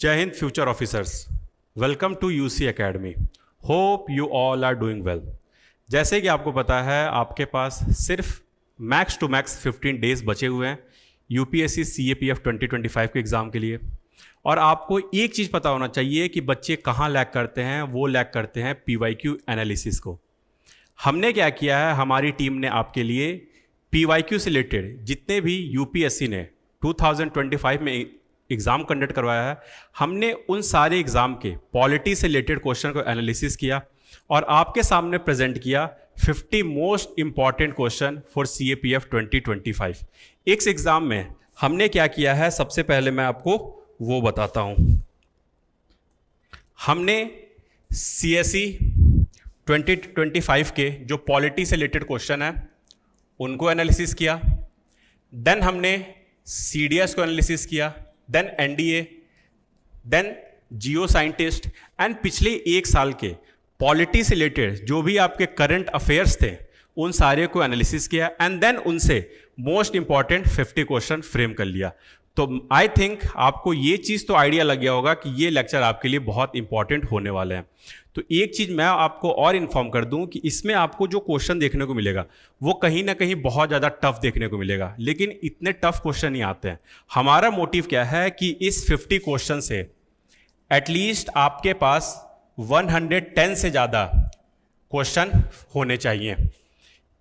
जय हिंद future officers, welcome to UC Academy. Hope you all are doing well. जैसे कि आपको पता है, आपके पास सिर्फ मैक्स टू मैक्स 15 डेज बचे हुए हैं यूपीएससी सीएपीएफ 2025 के एग्ज़ाम के लिए। और आपको एक चीज़ पता होना चाहिए कि बच्चे कहाँ लैग करते हैं। वो लैग करते हैं पीवाईक्यू एनालिसिस को। हमने क्या किया है, हमारी टीम ने आपके लिए पीवाईक्यू से रिलेटेड जितने भी यूपीएससी ने 2025 में एग्ज़ाम कंडक्ट करवाया है, हमने उन सारे एग्ज़ाम के पॉलिटी से रिलेटेड क्वेश्चन को एनालिसिस किया और आपके सामने प्रेजेंट किया 50 most important question for CAPF 2025। इस एग्ज़ाम में हमने क्या किया है, सबसे पहले मैं आपको वो बताता हूँ। हमने सीएसई 2025 के जो पॉलिटी से रिलेटेड क्वेश्चन है उनको एनालिसिस किया। देन हमने सीडीएस को एनालिसिस किया, then NDA, then geo scientist and पिछले एक साल के पॉलिटी से रिलेटेड जो भी आपके करंट अफेयर्स थे उन सारे को एनालिसिस किया एंड देन उनसे मोस्ट इंपॉर्टेंट 50 क्वेश्चन फ्रेम कर लिया। तो आई थिंक आपको ये चीज़ तो आइडिया लग गया होगा कि ये लेक्चर आपके लिए बहुत इंपॉर्टेंट होने वाले हैं। तो एक चीज़ मैं आपको और इन्फॉर्म कर दूं कि इसमें आपको जो क्वेश्चन देखने को मिलेगा वो कहीं ना कहीं बहुत ज़्यादा टफ देखने को मिलेगा, लेकिन इतने टफ क्वेश्चन नहीं आते हैं। हमारा मोटिव क्या है कि इस 50 क्वेश्चन से एटलीस्ट आपके पास 110 से ज़्यादा क्वेश्चन होने चाहिए।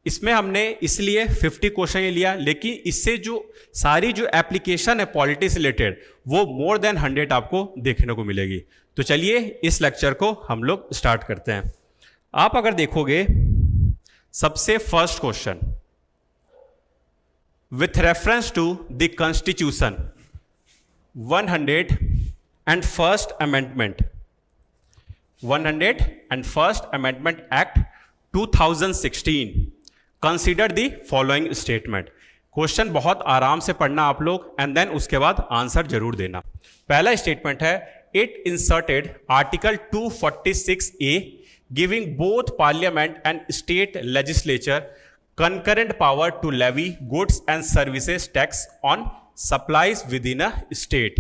इसमें हमने इसलिए 50 क्वेश्चन ये लिया, लेकिन इससे जो सारी जो एप्लीकेशन है पॉलिटी से रिलेटेड वो मोर देन 100 आपको देखने को मिलेगी। तो चलिए इस लेक्चर को हम लोग स्टार्ट करते हैं। आप अगर देखोगे सबसे first question, with reference to the constitution 101st amendment 101st amendment act 2016 consider the following statement. Question बहुत आराम से पढ़ना आप लोग एंड देन उसके बाद आंसर जरूर देना। पहला स्टेटमेंट है, it inserted article 246A giving both parliament and state legislature concurrent power to levy goods and services tax on supplies within a state.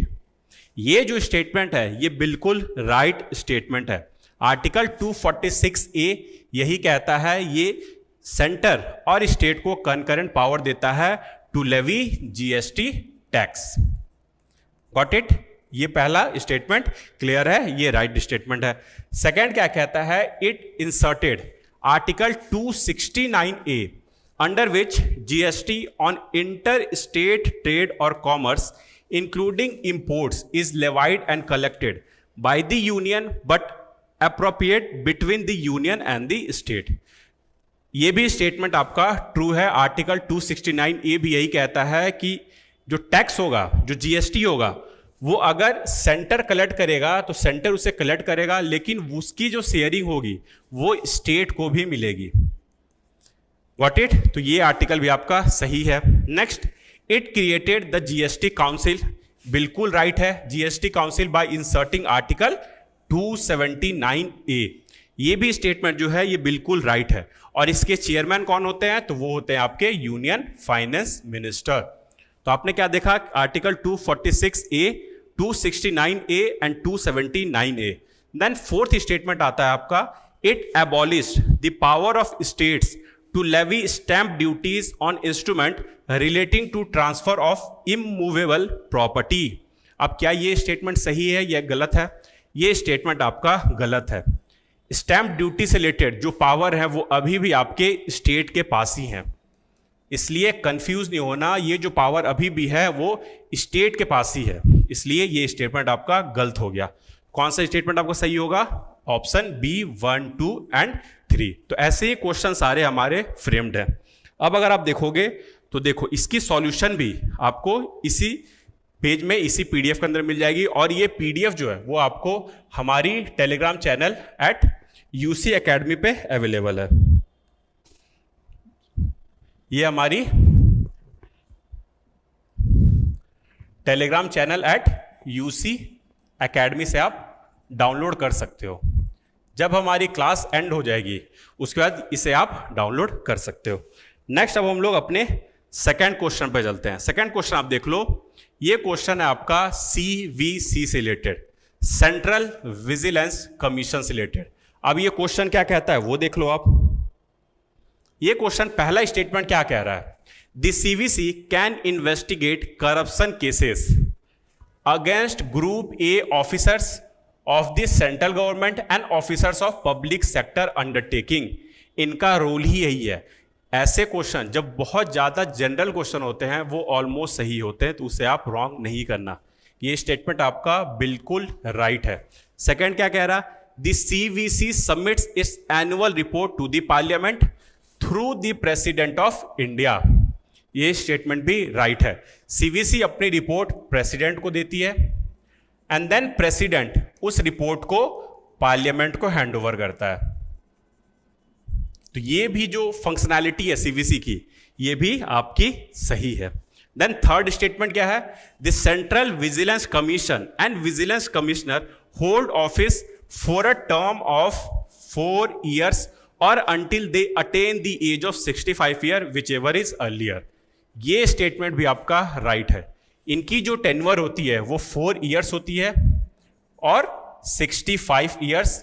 ये जो स्टेटमेंट है ये बिल्कुल राइट स्टेटमेंट है। आर्टिकल 246A यही कहता है, ये सेंटर और स्टेट को कंकरेंट पावर देता है to levy GST tax. Got it? ये पहला स्टेटमेंट क्लियर है, ये राइट स्टेटमेंट है। सेकंड क्या कहता है, it inserted article 269A under which GST on inter state trade और commerce including imports is levied and collected by the union but appropriate between the union and the state. ये भी statement आपका true है। Article 269A भी यही कहता है कि जो टैक्स होगा, जो जीएसटी होगा, वो अगर सेंटर कलेक्ट करेगा तो सेंटर उसे कलेक्ट करेगा, लेकिन उसकी जो शेयरिंग होगी वो स्टेट को भी मिलेगी। Got it? तो ये आर्टिकल भी आपका सही है। Next, it created the GST council. बिल्कुल राइट है, GST council bye inserting article 279A। ये भी स्टेटमेंट जो है ये बिल्कुल राइट है। और इसके चेयरमैन कौन होते हैं, तो वो होते हैं आपके यूनियन फाइनेंस मिनिस्टर। तो आपने क्या देखा, article 246A, 269A and 279A। Then fourth statement आता है आपका, it abolished the power of states to levy stamp duties on instrument relating to transfer of immovable property. अब क्या ये स्टेटमेंट सही है या गलत है? ये स्टेटमेंट आपका गलत है। स्टैंप ड्यूटी से रिलेटेड जो पावर है वो अभी भी आपके स्टेट के पास ही है, इसलिए कंफ्यूज नहीं होना। ये जो पावर अभी भी है वो स्टेट के पास ही है, इसलिए ये स्टेटमेंट आपका गलत हो गया। कौन सा स्टेटमेंट आपका सही होगा? Option B 1, 2 and 3। तो ऐसे ही क्वेश्चन सारे हमारे फ्रेम्ड हैं। अब अगर आप देखोगे तो देखो इसकी सॉल्यूशन भी आपको इसी पेज में, इसी पीडीएफ के अंदर मिल जाएगी। और ये पीडीएफ जो है वो आपको हमारी Telegram channel at UC academy पे अवेलेबल है। ये हमारी Telegram channel at UC academy से आप डाउनलोड कर सकते हो। जब हमारी क्लास एंड हो जाएगी उसके बाद इसे आप डाउनलोड कर सकते हो। नेक्स्ट अब हम लोग अपने सेकंड क्वेश्चन पे चलते हैं। सेकंड क्वेश्चन आप देख लो, ये क्वेश्चन है आपका सीवीसी से रिलेटेड। सेंट्रल विजिलेंस कमीशन से रिलेटेड। अब ये क्वेश्चन क्या कहता है वो देख लो आप। ये क्वेश्चन पहला स्टेटमेंट क्या कह रहा है, the CVC can investigate corruption cases against group A officers of the central government and officers of public sector undertaking. इनका रोल ही यही है। ऐसे क्वेश्चन जब बहुत ज़्यादा जनरल क्वेश्चन होते हैं वो ऑलमोस्ट सही होते हैं, तो उसे आप रॉन्ग नहीं करना। ये स्टेटमेंट आपका बिल्कुल राइट है। सेकंड क्या कह रहा, the CVC submits its annual report to the parliament through the president of India. ये स्टेटमेंट भी राइट है। सीवीसी अपनी रिपोर्ट प्रेसिडेंट को देती है एंड देन प्रेसिडेंट उस रिपोर्ट को पार्लियामेंट को हैंड ओवर करता है। तो ये भी जो फंक्शनैलिटी है सीवीसी की, ये भी आपकी सही है। देन थर्ड स्टेटमेंट क्या है, the central vigilance commission and vigilance commissioner hold office for a term of 4 years और until they attain the age of 65 year whichever is earlier। ये स्टेटमेंट भी आपका राइट है। इनकी जो टेन्योर होती है वो 4 years होती है और 65 years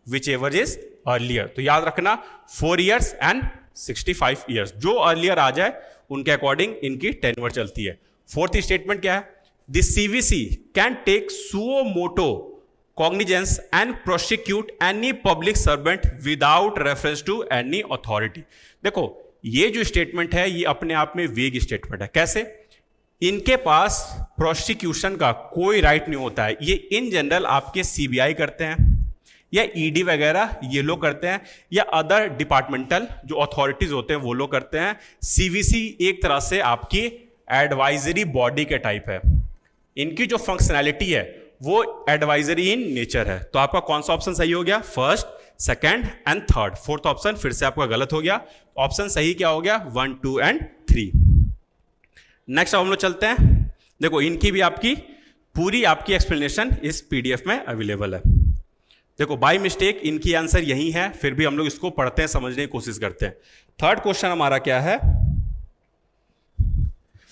whichever is earlier। तो याद रखना 4 years एंड 65 years, जो अर्लियर आ जाए उनके अकॉर्डिंग इनकी टेन्योर चलती है। फोर्थ स्टेटमेंट क्या है, the CVC can take suo motu cognizance and prosecute any public servant without reference to any authority. देखो ये जो स्टेटमेंट है ये अपने आप में वेग स्टेटमेंट है। कैसे, इनके पास प्रोसिक्यूशन का कोई राइट नहीं होता है। ये इन जनरल आपके सीबीआई करते हैं या ईडी वगैरह ये लोग करते हैं, या अदर डिपार्टमेंटल जो अथॉरिटीज होते हैं वो लोग करते हैं। सीवीसी एक तरह से आपकी एडवाइजरी बॉडी के टाइप है। इनकी जो फंक्शनैलिटी है वो एडवाइजरी इन नेचर है। तो आपका कौन सा ऑप्शन सही हो गया, first, second and third. Fourth option फिर से आपका गलत हो गया। ऑप्शन सही क्या हो गया, 1, 2 एंड 3। नेक्स्ट हम लोग चलते हैं। देखो इनकी भी आपकी पूरी आपकी एक्सप्लेनेशन इस पीडीएफ में अवेलेबल है। देखो बाय मिस्टेक इनकी आंसर यही है, फिर भी हम लोग इसको पढ़ते हैं, समझने की कोशिश करते हैं। थर्ड क्वेश्चन हमारा क्या है,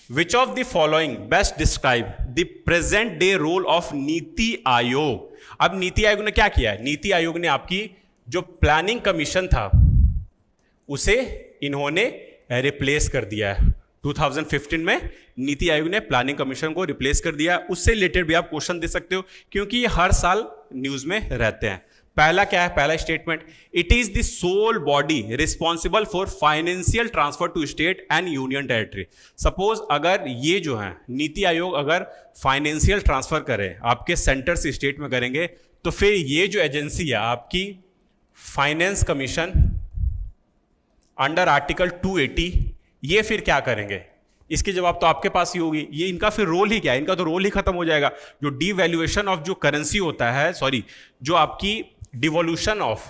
which of the following best describe the present day role of NITI Aayog. अब नीति आयोग ने क्या किया है, नीति आयोग ने आपकी जो प्लानिंग कमीशन था उसे इन्होंने रिप्लेस कर दिया है। 2015 में नीति आयोग ने प्लानिंग कमीशन को रिप्लेस कर दिया। उससे रिलेटेड भी आप क्वेश्चन दे सकते हो क्योंकि ये हर साल न्यूज में रहते हैं। पहला क्या है, पहला statement, it is the sole body responsible for financial transfer to state and union territory. Suppose अगर ये जो है नीति आयोग अगर फाइनेंशियल ट्रांसफर करे आपके सेंटर से स्टेट में करेंगे, तो फिर ये जो एजेंसी है आपकी फाइनेंस कमीशन अंडर आर्टिकल 280, ये फिर क्या करेंगे, इसकी जवाब तो आपके पास ही होगी। ये इनका फिर रोल ही क्या है, इनका तो रोल ही खत्म हो जाएगा। जो डिवैल्यूएशन ऑफ जो करेंसी होता है, सॉरी जो आपकी डिवोल्यूशन ऑफ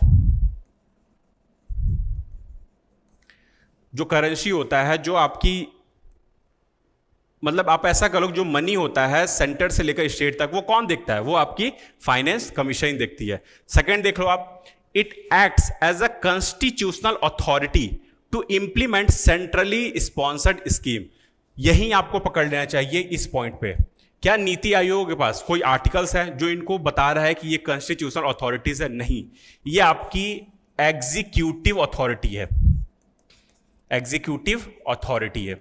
जो करेंसी होता है, जो आपकी मतलब आप ऐसा करो जो मनी होता है सेंटर से लेकर स्टेट तक, वो कौन देखता है, वो आपकी फाइनेंस कमीशन देखती है। सेकंड देख लो आप, it acts as a constitutional authority to implement centrally sponsored scheme. यही आपको पकड़ लेना चाहिए इस पॉइंट पे। क्या नीति आयोग के पास कोई आर्टिकल्स है जो इनको बता रहा है कि ये कॉन्स्टिट्यूशनल अथॉरिटीज है? नहीं, ये आपकी एग्जीक्यूटिव अथॉरिटी है, एग्जीक्यूटिव अथॉरिटी है।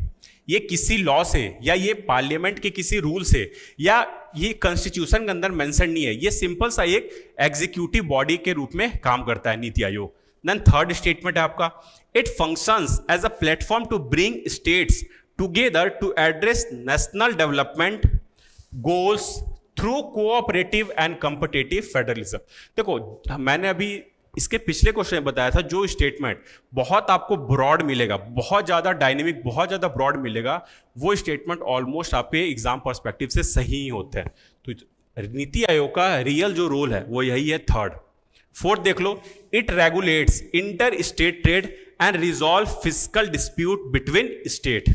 ये किसी लॉ से या ये पार्लियामेंट के किसी रूल से या ये कॉन्स्टिट्यूशन के अंदर मेंशन नहीं है। ये सिंपल सा एक एग्जीक्यूटिव बॉडी के रूप में काम करता है NITI Aayog. Then third statement है आपका, it functions as a platform to bring states together to address national development goals through cooperative and competitive federalism. देखो मैंने अभी इसके पिछले क्वेश्चन में बताया था, जो स्टेटमेंट बहुत आपको ब्रॉड मिलेगा, बहुत ज़्यादा डायनेमिक, बहुत ज़्यादा ब्रॉड मिलेगा, वो स्टेटमेंट ऑलमोस्ट आपके एग्जाम पर्सपेक्टिव से सही ही होते हैं। तो नीति आयोग का रियल जो रोल है वो यही है, थर्ड। फोर्थ देख लो, it regulates inter state trade and resolve physical dispute between state.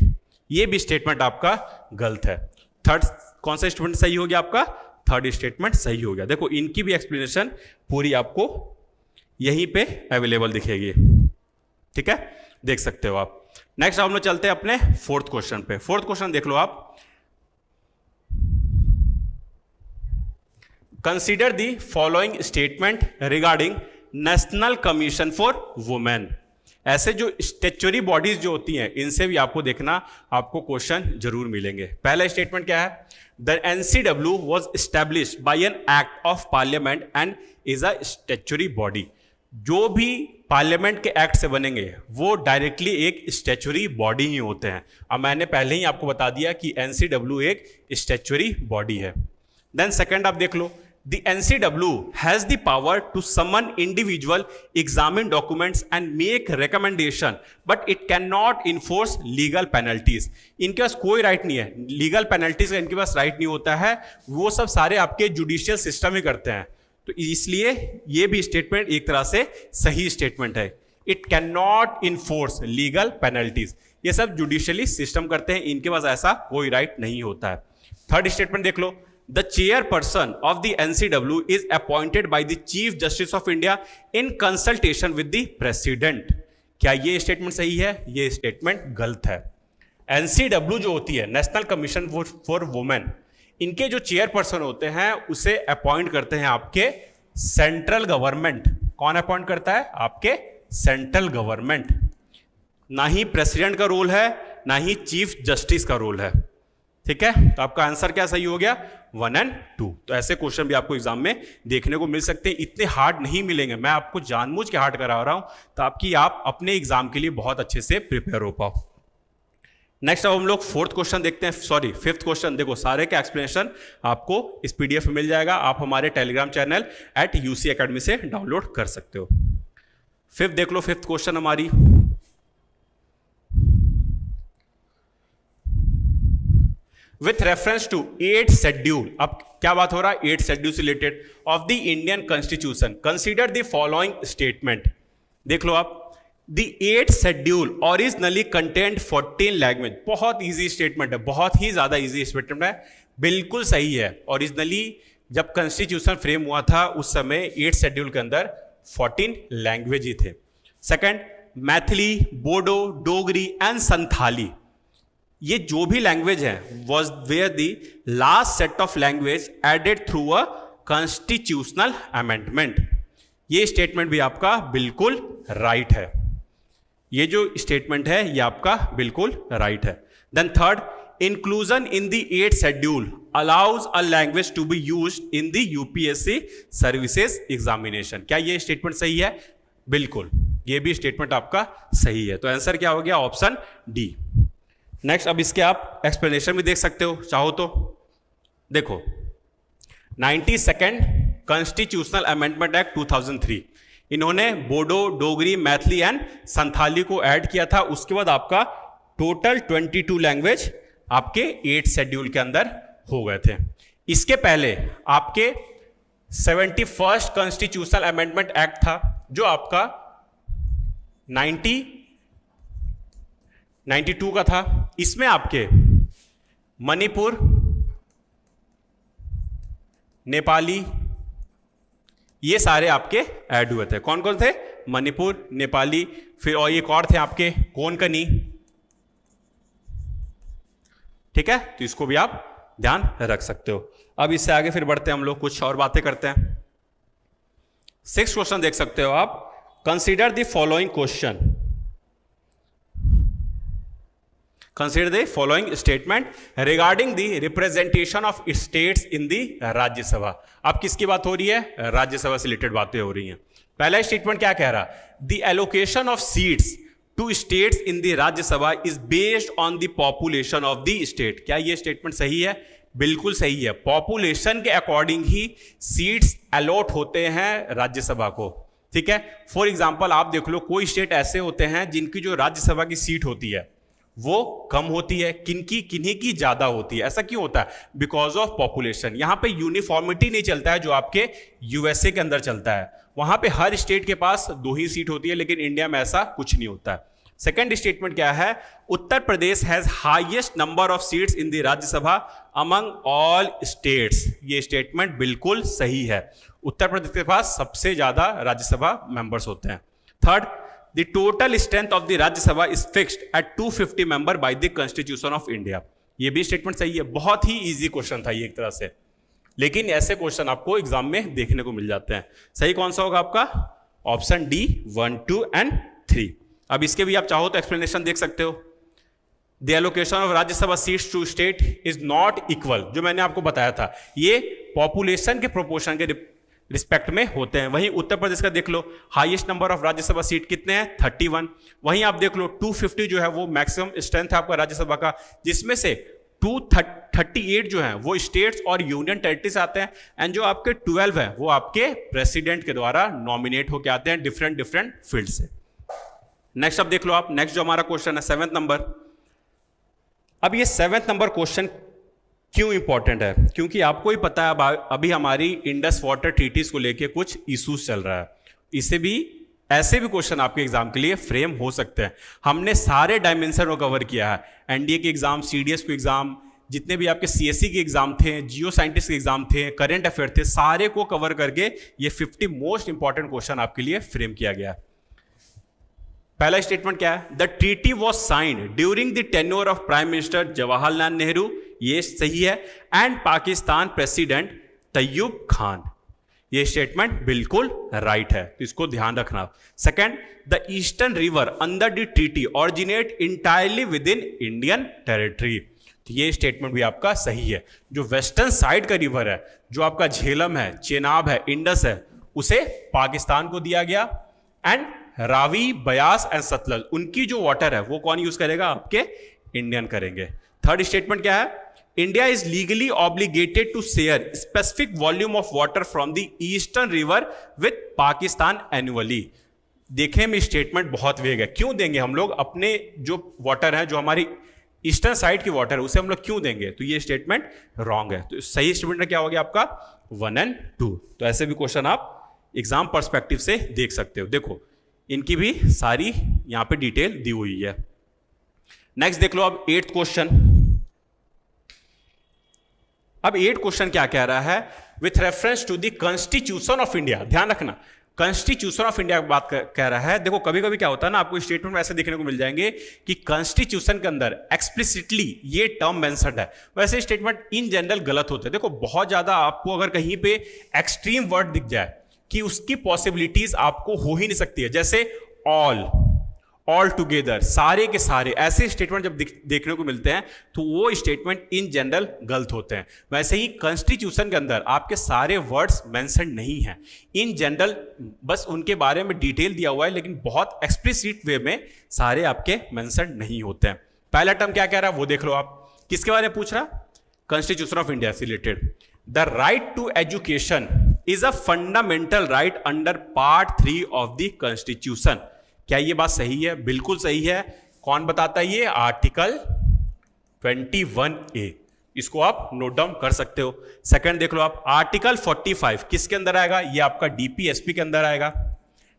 ये भी स्टेटमेंट आपका गलत है। थर्ड कौन सा स्टेटमेंट सही हो गया आपका? थर्ड स्टेटमेंट सही हो गया। देखो इनकी भी एक्सप्लेनेशन पूरी आपको यहीं पे अवेलेबल दिखेगी, ठीक है, देख सकते हो आप। नेक्स्ट हम लोग चलते हैं अपने फोर्थ क्वेश्चन पे। फोर्थ क्वेश्चन देख लो आप, consider the following statement regarding national commission for women. ऐसे जो स्टेचुरी बॉडीज जो होती हैं इनसे भी आपको देखना, आपको क्वेश्चन जरूर मिलेंगे। पहला स्टेटमेंट क्या है? The NCW was established bye an act of parliament and is a statutory body. जो भी पार्लियामेंट के एक्ट से बनेंगे वो डायरेक्टली एक स्टेचुरी बॉडी ही होते हैं। अब मैंने पहले ही आपको बता दिया कि एनसीडब्ल्यू एक स्टेचुरी बॉडी है। देन सेकंड आप देख लो, the NCW has the power to summon individual, examine documents and make recommendation, but it cannot enforce legal penalties। इनके पास कोई राइट नहीं है, लीगल पेनल्टीज का इनके पास राइट नहीं होता है, वो सब सारे आपके जुडिशियल सिस्टम ही करते हैं। तो इसलिए ये भी स्टेटमेंट एक तरह से सही स्टेटमेंट है। It can not enforce legal penalties, ये सब जुडिशियली सिस्टम करते हैं, इनके पास ऐसा कोई राइट नहीं होता है। थर्ड स्टेटमेंट देख लो, The chairperson of the NCW is appointed by the Chief Justice of India in consultation with the President। क्या ये स्टेटमेंट सही है? ये स्टेटमेंट गलत है। NCW जो होती है, नेशनल कमीशन फॉर वुमेन, इनके जो चेयरपर्सन होते हैं उसे अपॉइंट करते हैं आपके सेंट्रल गवर्नमेंट। कौन अपॉइंट करता है? आपके सेंट्रल गवर्नमेंट। ना ही प्रेसिडेंट का रोल है, ना ही चीफ जस्टिस का रोल है। ठीक है, तो आपका आंसर क्या सही हो गया? 1 और 2। तो ऐसे क्वेश्चन भी आपको एग्जाम में देखने को मिल सकते हैं, इतने हार्ड नहीं मिलेंगे, मैं आपको जानबूझ के हार्ड करा रहा हूं ताकि आप अपने एग्जाम के लिए बहुत अच्छे से प्रिपेयर हो पाओ। नेक्स्ट अब हम लोग फोर्थ क्वेश्चन देखते हैं, सॉरी फिफ्थ क्वेश्चन। देखो सारे का एक्सप्लेनेशन आपको इस पीडीएफ में मिल जाएगा, आप हमारे टेलीग्राम चैनल @UC Academy से डाउनलोड कर सकते हो। फिफ्थ देख लो, फिफ्थ क्वेश्चन हमारी, with reference to 8th schedule. अब क्या बात हो रहा है? 8th शेड्यूल से related of the Indian constitution, consider the following statement. देख लो आप, the 8th schedule originally content 14 language. बहुत इजी स्टेटमेंट है, बहुत ही ज्यादा इजी स्टेटमेंट है, बिल्कुल सही है। ओरिजिनली जब कॉन्स्टिट्यूशन फ्रेम हुआ था उस समय 8th शेड्यूल के अंदर 14 लैंग्वेज ही थे। सेकंड, मैथिली, बोडो, डोगरी एंड संथाली, ये जो भी लैंग्वेज है was were the last set of language added through a constitutional amendment. ये स्टेटमेंट भी आपका बिल्कुल राइट है, ये जो स्टेटमेंट है ये आपका बिल्कुल राइट है। Then third, inclusion in the 8th schedule allows a language to be used in the UPSC services examination. क्या ये स्टेटमेंट सही है? बिल्कुल, ये भी स्टेटमेंट आपका सही है। तो आंसर क्या हो गया? Option D. नेक्स्ट, अब इसके आप एक्सप्लेनेशन भी देख सकते हो चाहो तो। देखो, 92nd कॉन्स्टिट्यूशनल अमेंडमेंट एक्ट 2003, इन्होंने बोडो, डोगरी, मैथिली एंड संथाली को ऐड किया था। उसके बाद आपका टोटल 22 लैंग्वेज आपके 8th शेड्यूल के अंदर हो गए थे। इसके पहले आपके 71st कॉन्स्टिट्यूशनल अमेंडमेंट एक्ट था जो आपका 92 का था। इसमें आपके मणिपुर, नेपाली, ये सारे आपके ऐड हुए थे। कौन कौन थे? मणिपुर, नेपाली, फिर और एक और थे आपके कोंकणी। ठीक है, तो इसको भी आप ध्यान रख सकते हो। अब इससे आगे फिर बढ़ते हैं हम लोग, कुछ और बातें करते हैं। 6th क्वेश्चन देख सकते हो आप, consider the following question, consider the following statement regarding the representation of states in the Rajya Sabha. अब किसकी बात हो रही है? राज्यसभा से रिलेटेड बातें हो रही हैं। पहला स्टेटमेंट क्या कह रहा? the allocation of seats to states in the Rajya Sabha is based on the population of the state। क्या ये स्टेटमेंट सही है? बिल्कुल सही है। पॉपुलेशन के अकॉर्डिंग ही सीट्स अलॉट होते हैं राज्यसभा को। ठीक है, फॉर एग्जाम्पल आप देख लो, कोई स्टेट ऐसे होते हैं जिनकी जो राज्यसभा की सीट होती है वो कम होती है, किन्हीं की ज्यादा होती है। ऐसा क्यों होता है? Because of population. यहां पे यूनिफॉर्मिटी नहीं चलता है जो आपके यूएसए के अंदर चलता है। वहां पे हर स्टेट के पास 2 ही सीट होती है, लेकिन इंडिया में ऐसा कुछ नहीं होता है। सेकेंड स्टेटमेंट क्या है? Uttar Pradesh has highest number of seats in the Rajya Sabha among all states. ये स्टेटमेंट बिल्कुल सही है, उत्तर प्रदेश के पास सबसे ज्यादा राज्यसभा मेंबर्स होते हैं। Third, the total strength of the Rajya Sabha is fixed at 250 member by the Constitution of India। ये भी स्टेटमेंट सही है, बहुत ही इजी क्वेश्चन था ये एक तरह से। लेकिन ऐसे क्वेश्चन आपको एग्जाम में देखने को मिल जाते हैं। सही कौन सा होगा आपका? Option D 1, 2 and 3। अब इसके भी आप चाहो तो एक्सप्लेनेशन देख सकते हो। The allocation of Rajya Sabha seats to state is not equal, जो मैंने आपको बताया था, ये पॉपुलेशन के प्रोपोर्शन के रिस्पेक्ट में होते हैं। वहीं उत्तर प्रदेश का देख लो, highest number of Rajya Sabha seat कितने हैं? 31। वहीं आप देख लो 250 जो है वो मैक्सिमम स्ट्रेंथ है आपका राज्यसभा का, जिसमें से 238 जो है वो स्टेट्स और यूनियन टेरिटरी से आते हैं, एंड जो आपके 12 है वो आपके प्रेसिडेंट के द्वारा नॉमिनेट होकर आते हैं डिफरेंट फील्ड से। नेक्स्ट अब देख लो आप, नेक्स्ट जो हमारा क्वेश्चन है 7th नंबर। अब ये 7th नंबर क्वेश्चन क्यों इंपॉर्टेंट है? क्योंकि आपको ही पता है अभी हमारी इंडस वाटर ट्रीटीज को लेके कुछ इश्यूज चल रहा है। इसे भी ऐसे भी क्वेश्चन आपके एग्जाम के लिए फ्रेम हो सकते हैं। हमने सारे डायमेंशन को कवर किया है, एनडीए के एग्जाम, सीडीएस के एग्जाम, जितने भी आपके सीएससी के एग्जाम थे, जियो साइंटिस्ट के एग्जाम थे, करंट अफेयर थे, सारे को कवर करके ये 50 मोस्ट इंपॉर्टेंट क्वेश्चन आपके लिए फ्रेम किया गया है। पहला स्टेटमेंट क्या है? The treaty was signed during the tenure of prime minister Jawaharlal Nehru, ये सही है, एंड पाकिस्तान प्रेसिडेंट तैयूब खान, ये स्टेटमेंट बिल्कुल राइट है, तो इसको ध्यान रखना। Second, the eastern river under the treaty originate entirely with in Indian territory, तो ये स्टेटमेंट भी आपका सही है। जो वेस्टर्न साइड का रिवर है, जो आपका झेलम है, चेनाब है, इंडस है, उसे पाकिस्तान को दिया गया, एंड रावी, बयास एंड सतलज, उनकी जो वाटर है वो कौन यूज करेगा? आपके इंडियन करेंगे। थर्ड स्टेटमेंट क्या है? India is legally obligated to share specific volume of water from the eastern river with Pakistan annually. देखने में स्टेटमेंट बहुत वेग है, क्यों देंगे हम लोग अपने जो वाटर है, जो हमारी ईस्टर्न साइड की वाटर है, उसे हम लोग क्यों देंगे? तो ये स्टेटमेंट रॉन्ग है। तो सही स्टेटमेंट क्या हो गया आपका? 1 और 2। तो ऐसे भी क्वेश्चन आप एग्जाम पर्सपेक्टिव से देख सकते हो। देखो इनकी भी सारी यहां पे डिटेल दी हुई है। नेक्स्ट देख लो अब 8th क्वेश्चन। अब 8th क्वेश्चन क्या कह रहा है? With reference to the constitution of India, ध्यान रखना, कॉन्स्टिट्यूशन ऑफ इंडिया की बात कह रहा है। देखो कभी कभी क्या होता है ना, आपको स्टेटमेंट में ऐसे देखने को मिल जाएंगे कि कॉन्स्टिट्यूशन के अंदर एक्सप्लिसिटली ये टर्म मेंशन्ड है, वैसे स्टेटमेंट इन जनरल गलत होते हैं। देखो बहुत ज्यादा आपको अगर कहीं पे एक्सट्रीम वर्ड दिख जाए कि उसकी पॉसिबिलिटीज आपको हो ही नहीं सकती है, जैसे ऑल टुगेदर, सारे के सारे, ऐसे स्टेटमेंट जब देखने को मिलते हैं तो वो स्टेटमेंट इन जनरल गलत होते हैं। वैसे ही कॉन्स्टिट्यूशन के अंदर आपके सारे वर्ड्स मेंशन नहीं हैं इन जनरल, बस उनके बारे में डिटेल दिया हुआ है, लेकिन बहुत एक्सप्लिसिट वे में सारे आपके मेंशन नहीं होते हैं। पहला टर्म क्या कह रहा है वो देख लो आप, किसके बारे में पूछ रहा? कॉन्स्टिट्यूशन ऑफ इंडिया से related. The right to education is a fundamental right under part 3 of the constitution. क्या ये बात सही है? बिल्कुल सही है। कौन बताता है ये? आर्टिकल 21A, इसको आप नोट डाउन कर सकते हो। सेकंड देख लो आप, आर्टिकल 45 किसके अंदर आएगा? ये आपका डीपीएसपी के अंदर आएगा,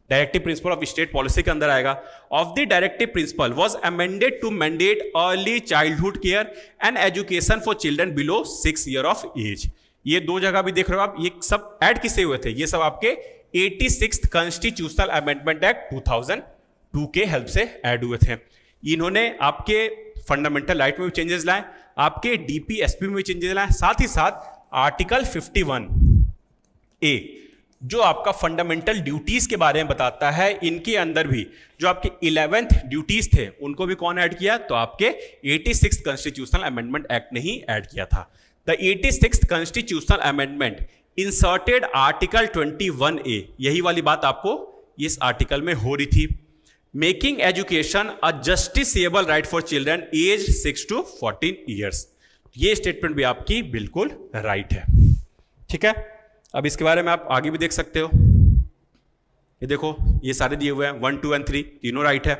directive principle of state policy के अंदर आएगा। Of the directive principle was amended to mandate early childhood care and education for children below 6 year of age. ये दो जगह भी देख रहे हो आप, ये सब ऐड किससे हुए थे? ये सब आपके 86th कॉन्स्टिट्यूशनल अमेंडमेंट एक्ट 2002 के हेल्प से ऐड हुए थे। इन्होंने आपके फंडामेंटल राइट में भी चेंजेस लाए, आपके डीपीएसपी में भी चेंजेस लाए, साथ ही साथ आर्टिकल 51A जो आपका फंडामेंटल ड्यूटीज के बारे में बताता है, इनके अंदर भी जो आपके 11th ड्यूटीज थे उनको भी कौन ऐड किया? तो आपके 86th कॉन्स्टिट्यूशनल अमेंडमेंट एक्ट ने ही ऐड किया था। The 86th constitutional amendment inserted article 21A, यही वाली बात आपको इस आर्टिकल में हो रही थी। Making education a justiciable right for children age 6 to 14 years. ये स्टेटमेंट भी आपकी बिल्कुल राइट है। ठीक है, अब इसके बारे में आप आगे भी देख सकते हो। ये देखो ये सारे दिए हुए हैं, 1, 2 और 3 तीनों राइट है।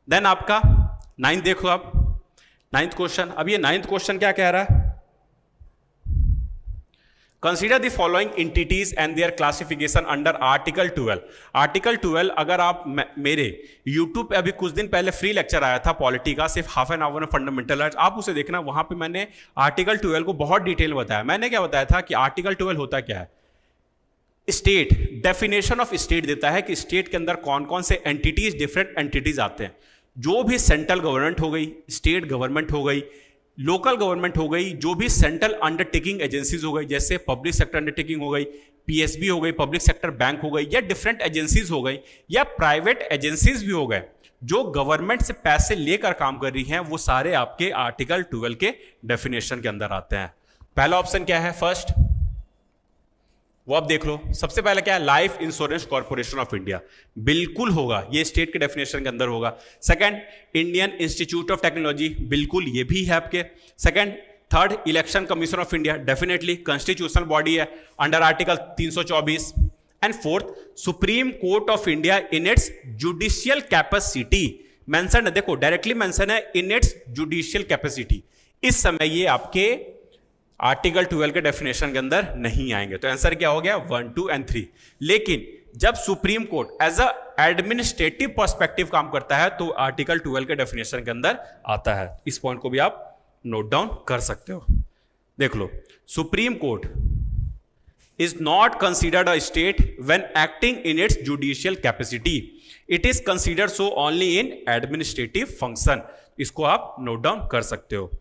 देन आपका 9th देखो आप, 9th क्वेश्चन। अब ये 9th क्वेश्चन क्या कह रहा है? Consider the following entities and there classification under article 12। Article 12 अगर आप मेरे यूट्यूब पे अभी कुछ दिन पहले फ्री लेक्चर आया था पॉलिटी का, सिर्फ हाफ एन आवर में फंडामेंटल राइट्स, आप उसे देखना, वहां पे मैंने आर्टिकल 12 को बहुत डिटेल बताया। मैंने क्या बताया था कि आर्टिकल 12 होता क्या है? स्टेट, डेफिनेशन ऑफ स्टेट देता है कि स्टेट के अंदर कौन कौन से एंटिटीज, डिफरेंट एंटिटीज आते हैं। जो भी सेंट्रल गवर्नमेंट हो गई, स्टेट गवर्नमेंट हो गई, लोकल गवर्नमेंट हो गई, जो भी सेंट्रल अंडरटेकिंग एजेंसीज हो गई, जैसे पब्लिक सेक्टर अंडरटेकिंग हो गई, पीएसबी हो गई, पब्लिक सेक्टर बैंक हो गई, या डिफरेंट एजेंसीज हो गई, या प्राइवेट एजेंसीज भी हो गए जो गवर्नमेंट से पैसे लेकर काम कर रही हैं, वो सारे आपके आर्टिकल 12 के डेफिनेशन के अंदर आते हैं। पहला ऑप्शन क्या है, फर्स्ट, वो आप देख लो। सबसे पहला क्या है, life insurance corporation of India, बिल्कुल होगा, ये स्टेट के डेफिनेशन के अंदर होगा। Second, Indian institute of technology, बिल्कुल ये भी है आपके। Second, third, election commission of India, definitely constitutional body है under article 324। And fourth, supreme court of India in its judicial capacity, mention है, देखो डायरेक्टली मेंशन है, इन इट्स जुडिशियल कैपेसिटी। इस समय ये आपके आर्टिकल 12 के डेफिनेशन के अंदर नहीं आएंगे, तो आंसर क्या हो गया, 1, 2 एंड 3। लेकिन जब Supreme Court as a administrative perspective काम करता है तो आर्टिकल 12 के डेफिनेशन के अंदर आता है। इस पॉइंट को भी आप नोट डाउन कर सकते हो। देख लो, supreme court is not considered a state when acting in its judicial capacity, it is considered so only in administrative function. इसको आप नोट डाउन कर सकते हो।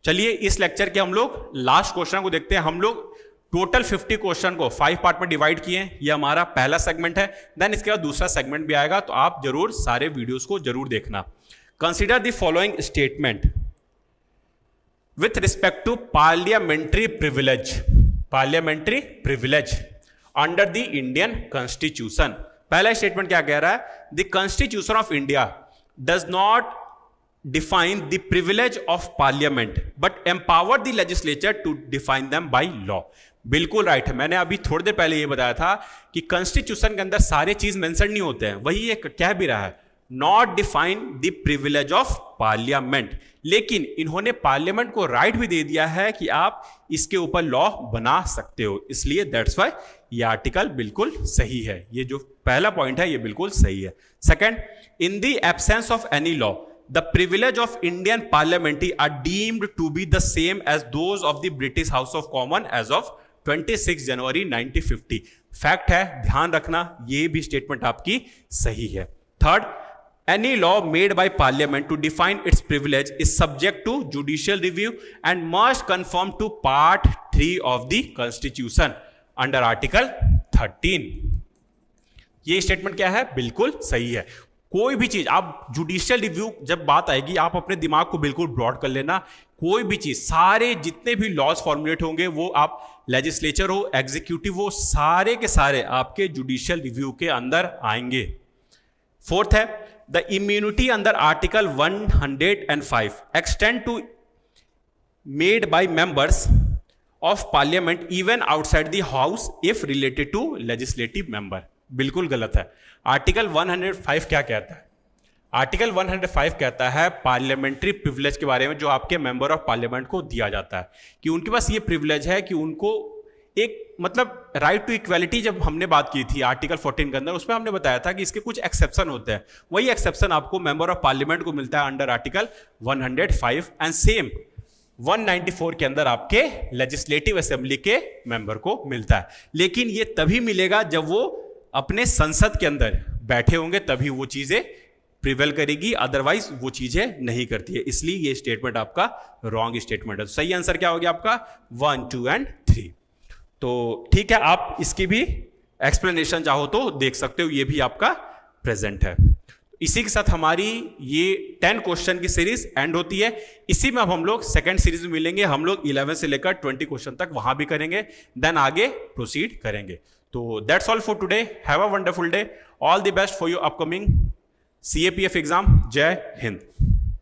चलिए इस लेक्चर के हम लोग लास्ट क्वेश्चन को देखते हैं। हम लोग टोटल 50 क्वेश्चन को 5 पार्ट में डिवाइड किए हैं, ये हमारा पहला सेगमेंट है। देन इसके बाद दूसरा सेगमेंट भी आएगा, तो आप जरूर सारे वीडियोस को जरूर देखना। Consider the following statement with respect to parliamentary privilege under the Indian constitution. पहला स्टेटमेंट क्या कह रहा है, the constitution of India does not define the privilege of parliament but empower the legislature to define them by law। बिल्कुल right है, मैंने अभी थोड़ी देर पहले ये बताया था कि कॉन्स्टिट्यूशन के अंदर सारे चीज मेंशन नहीं होते हैं, वही ये कह भी रहा है, not define the privilege of parliament. लेकिन इन्होंने पार्लियामेंट को राइट भी दे दिया है कि आप इसके ऊपर लॉ बना सकते हो, इसलिए दैट्स वाई ये आर्टिकल बिल्कुल सही है। ये जो पहला पॉइंट है ये बिल्कुल सही है। Second, in the absence of any law the privilege of Indian parliamentary are deemed to be the same as those of the British House of Commons as of 26 January 1950। Fact है, ध्यान रखना, ये भी स्टेटमेंट आपकी सही है। Third, any law made by parliament to define its privilege is subject to judicial review and must conform to part 3 of the constitution under article 13। ये statement क्या है, बिल्कुल सही है। कोई भी चीज आप जुडिशियल रिव्यू जब बात आएगी, आप अपने दिमाग को बिल्कुल ब्रॉड कर लेना। कोई भी चीज, सारे जितने भी लॉज फॉर्मुलेट होंगे, वो आप लेजिस्लेचर हो, एग्जीक्यूटिव हो, सारे के सारे आपके जुडिशियल रिव्यू के अंदर आएंगे। फोर्थ है, the immunity under article 105 extend to made by members of parliament even outside the house if related to legislative member. बिल्कुल गलत है। आर्टिकल 105 क्या कहता है, आर्टिकल 105 कहता है पार्लियामेंट्री प्रिविलेज के बारे में, जो आपके मेंबर ऑफ पार्लियामेंट को दिया जाता है, कि उनके पास ये प्रिविलेज है कि उनको एक मतलब राइट टू इक्वालिटी। जब हमने बात की थी आर्टिकल 14 के अंदर, उसमें हमने बताया था कि इसके कुछ एक्सेप्शन होते हैं, वही एक्सेप्शन आपको मेंबर ऑफ पार्लियामेंट को मिलता है अंडर आर्टिकल 105। एंड सेम 194 के अंदर आपके लेजिस्लेटिव असेंबली के मेंबर को मिलता है। लेकिन ये तभी मिलेगा जब वो अपने संसद के अंदर बैठे होंगे, तभी वो चीजें प्रिवेल करेगी, अदरवाइज वो चीजें नहीं करती है। इसलिए ये स्टेटमेंट आपका रॉन्ग स्टेटमेंट है। तो सही आंसर क्या हो गया आपका, 1, 2 एंड 3। तो ठीक है, आप इसकी भी एक्सप्लेनेशन चाहो तो देख सकते हो, ये भी आपका प्रेजेंट है। इसी के साथ हमारी ये 10 क्वेश्चन की सीरीज एंड होती है। इसी में अब हम लोग सेकंड सीरीज में मिलेंगे। हम लोग 11 से लेकर 20 क्वेश्चन तक वहां भी करेंगे, देन आगे प्रोसीड करेंगे। तो that's all for today. Have a wonderful day. All the best for your upcoming CAPF exam. जय हिंद।